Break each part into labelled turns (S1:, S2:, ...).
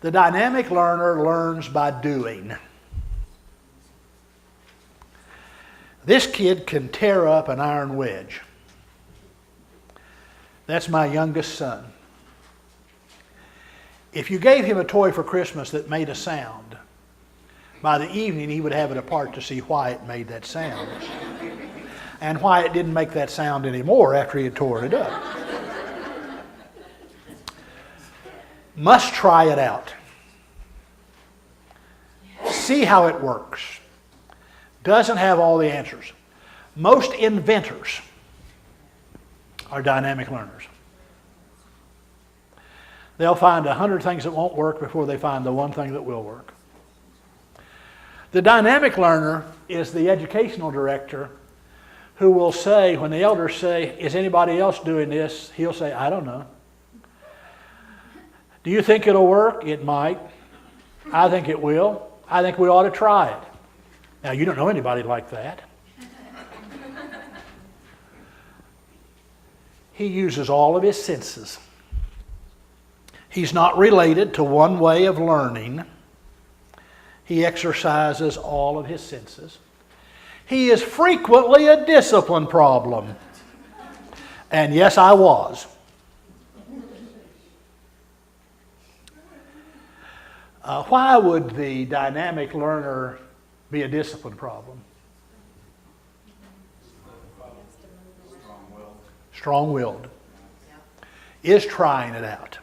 S1: The dynamic learner learns by doing. This kid can tear up an iron wedge. That's my youngest son. If you gave him a toy for Christmas that made a sound, by the evening he would have it apart to see why it made that sound and why it didn't make that sound anymore after he had torn it up. Must try it out. See how it works. Doesn't have all the answers. Most inventors are dynamic learners. They'll find 100 things that won't work before they find the one thing that will work. The dynamic learner is the educational director who will say, when the elders say, is anybody else doing this? He'll say, I don't know. Do you think it'll work? It might. I think it will. I think we ought to try it. Now, you don't know anybody like that. He uses all of his senses. He's not related to one way of learning. He exercises all of his senses. He is frequently a discipline problem. And yes, I was. Why would the dynamic learner be a discipline problem? Strong-willed. Is trying it out.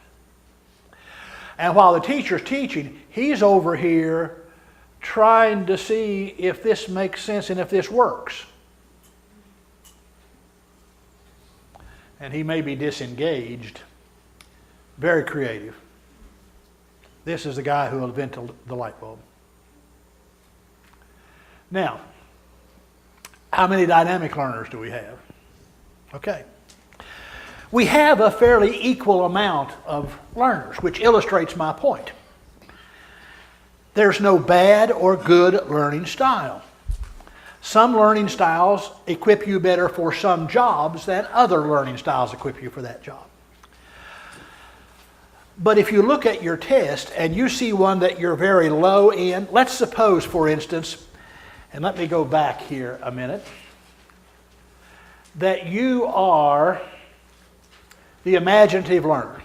S1: And while the teacher's teaching, he's over here trying to see if this makes sense and if this works. And he may be disengaged. Very creative. This is the guy who will invent the light bulb. Now, how many dynamic learners do we have? Okay. We have a fairly equal amount of learners, which illustrates my point. There's no bad or good learning style. Some learning styles equip you better for some jobs than other learning styles equip you for that job. But if you look at your test and you see one that you're very low in, let's suppose, for instance, and let me go back here a minute, that you are the imaginative learner.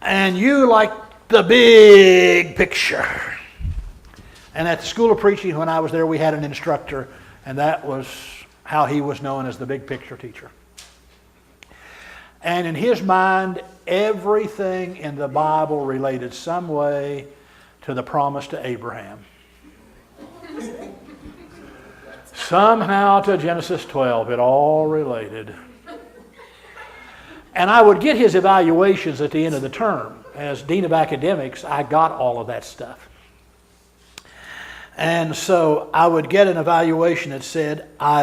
S1: And you like the big picture. And at the School of Preaching, when I was there, we had an instructor, and that was how he was known as the big picture teacher. And in his mind, everything in the Bible related some way to the promise to Abraham. Somehow to Genesis 12, it all related. And I would get his evaluations at the end of the term. As Dean of Academics, I got all of that stuff. And so I would get an evaluation that said, I